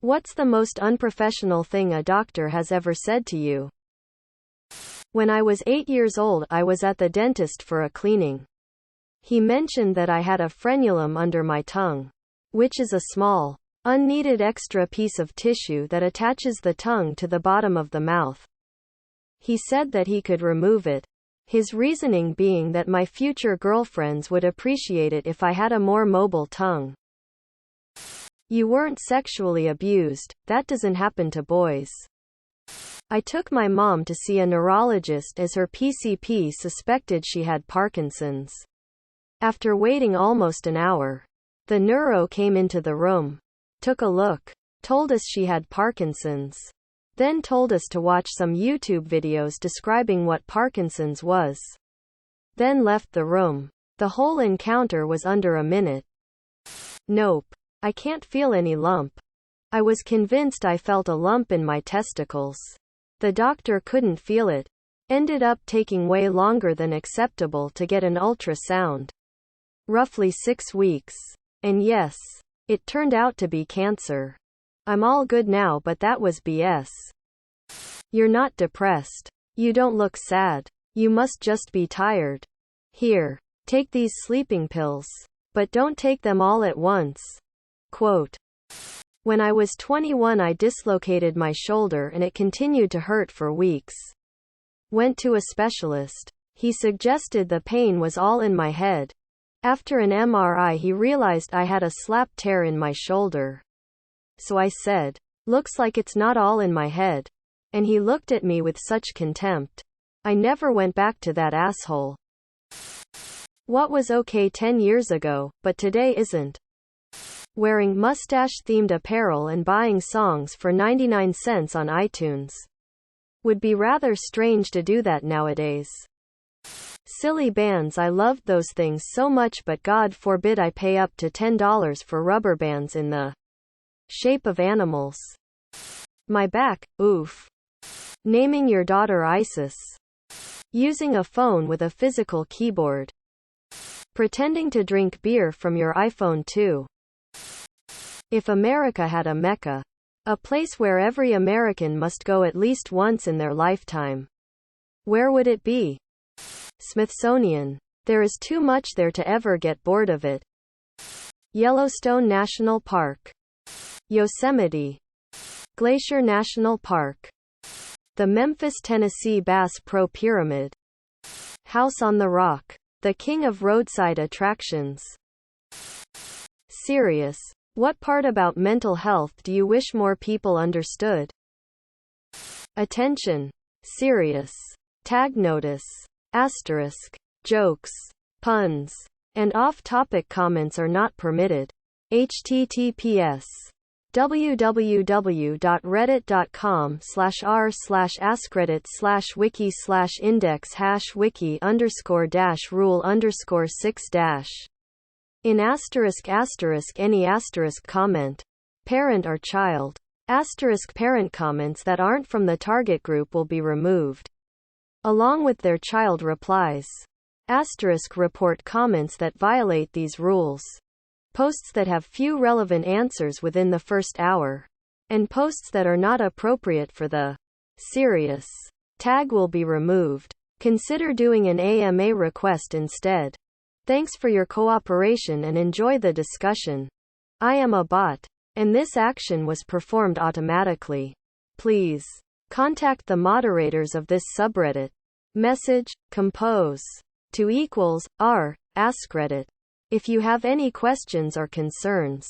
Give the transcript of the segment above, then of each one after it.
What's the most unprofessional thing a doctor has ever said to you? When I was 8 years old, I was at the dentist for a cleaning. He mentioned that I had a frenulum under my tongue, which is a small, unneeded extra piece of tissue that attaches the tongue to the bottom of the mouth. He said that he could remove it, his reasoning being that my future girlfriends would appreciate it if I had a more mobile tongue. You weren't sexually abused, that doesn't happen to boys. I took my mom to see a neurologist as her PCP suspected she had Parkinson's. After waiting almost an hour, the neuro came into the room, took a look, told us she had Parkinson's, then told us to watch some YouTube videos describing what Parkinson's was, then left the room. The whole encounter was under a minute. Nope. I can't feel any lump. I was convinced I felt a lump in my testicles. The doctor couldn't feel it. Ended up taking way longer than acceptable to get an ultrasound. Roughly 6 weeks. And yes, it turned out to be cancer. I'm all good now, but that was BS. You're not depressed. You don't look sad. You must just be tired. Here, take these sleeping pills. But don't take them all at once. Quote. When I was 21, I dislocated my shoulder and it continued to hurt for weeks. Went to a specialist. He suggested the pain was all in my head. After an MRI, he realized I had a slap tear in my shoulder. So I said, "Looks like it's not all in my head." And he looked at me with such contempt. I never went back to that asshole. What was okay 10 years ago, but today isn't? Wearing mustache-themed apparel and buying songs for 99 cents on iTunes. Would be rather strange to do that nowadays. Silly bands, I loved those things so much, but God forbid I pay up to $10 for rubber bands in the shape of animals. My back, oof. Naming your daughter Isis. Using a phone with a physical keyboard. Pretending to drink beer from your iPhone 2. If America had a Mecca, a place where every American must go at least once in their lifetime, where would it be? Smithsonian. There is too much there to ever get bored of it. Yellowstone National Park. Yosemite. Glacier National Park. The Memphis, Tennessee Bass Pro Pyramid. House on the Rock. The king of roadside attractions. Serious. What part about mental health do you wish more people understood? Attention. Serious. Tag notice. Asterisk. Jokes, puns, and off-topic comments are not permitted. https www.reddit.com/r/askreddit/wiki/index-wiki_rule_6- in any comment, parent or child, parent comments that aren't from the target group will be removed, along with their child replies. Report comments that violate these rules. Posts that have few relevant answers within the first hour, and posts that are not appropriate for the serious tag will be removed. Consider doing an AMA request instead. Thanks for your cooperation and enjoy the discussion. I am a bot, and this action was performed automatically. Please contact the moderators of this subreddit. Message, compose to =r@AskReddit if you have any questions or concerns.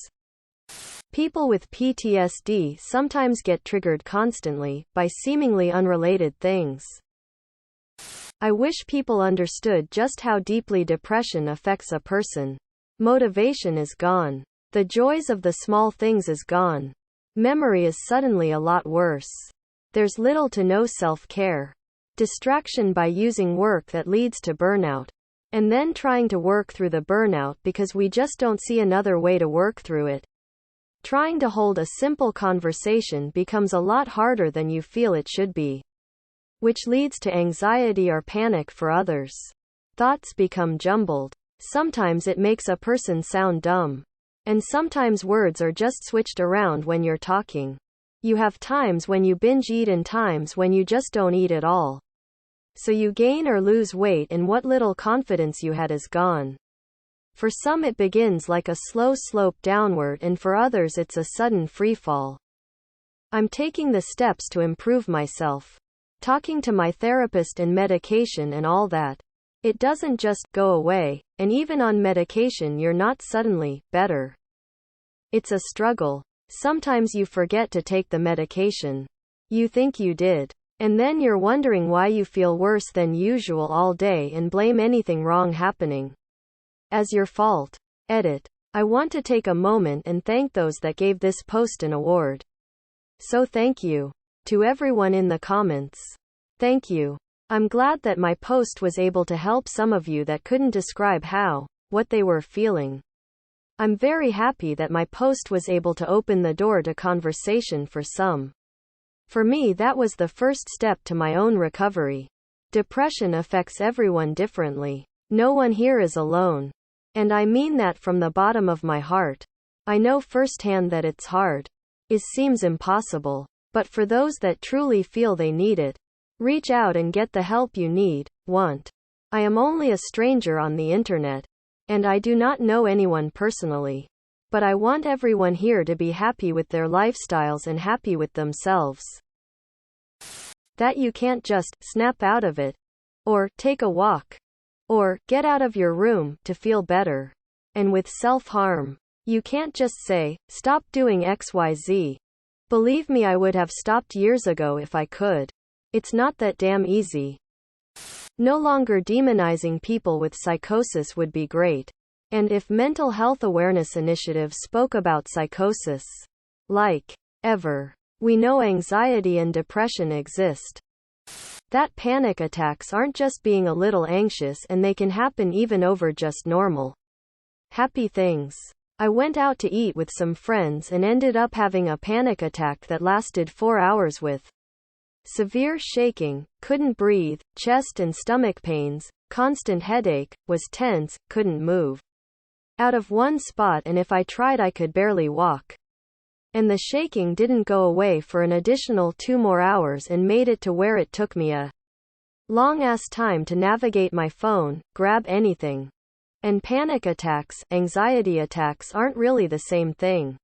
People with PTSD sometimes get triggered constantly by seemingly unrelated things. I wish people understood just how deeply depression affects a person. Motivation is gone. The joys of the small things is gone. Memory is suddenly a lot worse. There's little to no self-care. Distraction by using work that leads to burnout. And then trying to work through the burnout because we just don't see another way to work through it. Trying to hold a simple conversation becomes a lot harder than you feel it should be, which leads to anxiety or panic for others. Thoughts become jumbled. Sometimes it makes a person sound dumb. And sometimes words are just switched around when you're talking. You have times when you binge eat and times when you just don't eat at all. So you gain or lose weight and what little confidence you had is gone. For some it begins like a slow slope downward and for others it's a sudden free fall. I'm taking the steps to improve myself. Talking to my therapist and medication and all that. It doesn't just go away, and even on medication you're not suddenly better. It's a struggle. Sometimes you forget to take the medication. You think you did. And then you're wondering why you feel worse than usual all day and blame anything wrong happening as your fault. Edit. I want to take a moment and thank those that gave this post an award. So thank you to everyone in the comments. Thank you. I'm glad that my post was able to help some of you that couldn't describe what they were feeling. I'm very happy that my post was able to open the door to conversation for some. For me, that was the first step to my own recovery. Depression affects everyone differently. No one here is alone. And I mean that from the bottom of my heart. I know firsthand that it's hard. It seems impossible. But for those that truly feel they need it, reach out and get the help you want. I am only a stranger on the internet. And I do not know anyone personally. But I want everyone here to be happy with their lifestyles and happy with themselves. That you can't just snap out of it. Or take a walk. Or get out of your room to feel better. And with self-harm, you can't just say, stop doing XYZ. Believe me, I would have stopped years ago if I could. It's not that damn easy. No longer demonizing people with psychosis would be great. And if mental health awareness initiatives spoke about psychosis, like, ever, we know anxiety and depression exist. That panic attacks aren't just being a little anxious and they can happen even over just normal, happy things. I went out to eat with some friends and ended up having a panic attack that lasted 4 hours with severe shaking, couldn't breathe, chest and stomach pains, constant headache, was tense, couldn't move out of one spot, and if I tried I could barely walk. And the shaking didn't go away for an additional 2 more hours and made it to where it took me a long-ass time to navigate my phone, grab anything. And panic attacks, anxiety attacks aren't really the same thing.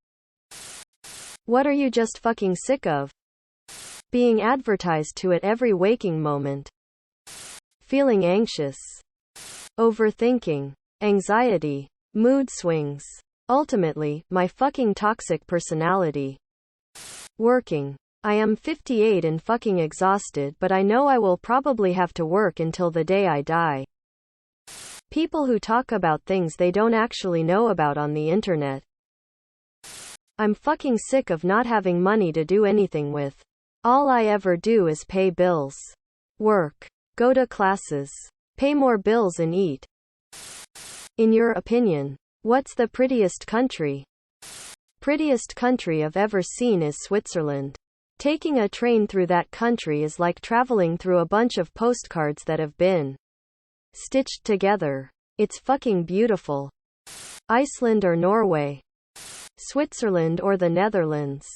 What are you just fucking sick of? Being advertised to at every waking moment. Feeling anxious. Overthinking. Anxiety. Mood swings. Ultimately, my fucking toxic personality. Working. I am 58 and fucking exhausted, but I know I will probably have to work until the day I die. People who talk about things they don't actually know about on the internet. I'm fucking sick of not having money to do anything with. All I ever do is pay bills. Work. Go to classes. Pay more bills and eat. In your opinion, what's the prettiest country? Prettiest country I've ever seen is Switzerland. Taking a train through that country is like traveling through a bunch of postcards that have been stitched together. It's fucking beautiful. Iceland or Norway? Switzerland or the Netherlands?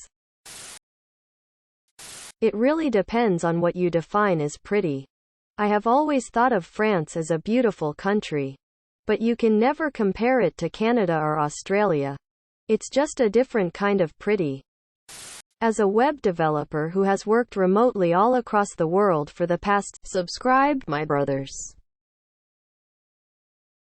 It really depends on what you define as pretty. I have always thought of France as a beautiful country. But you can never compare it to Canada or Australia. It's just a different kind of pretty. As a web developer who has worked remotely all across the world for the past, subscribe, my brothers.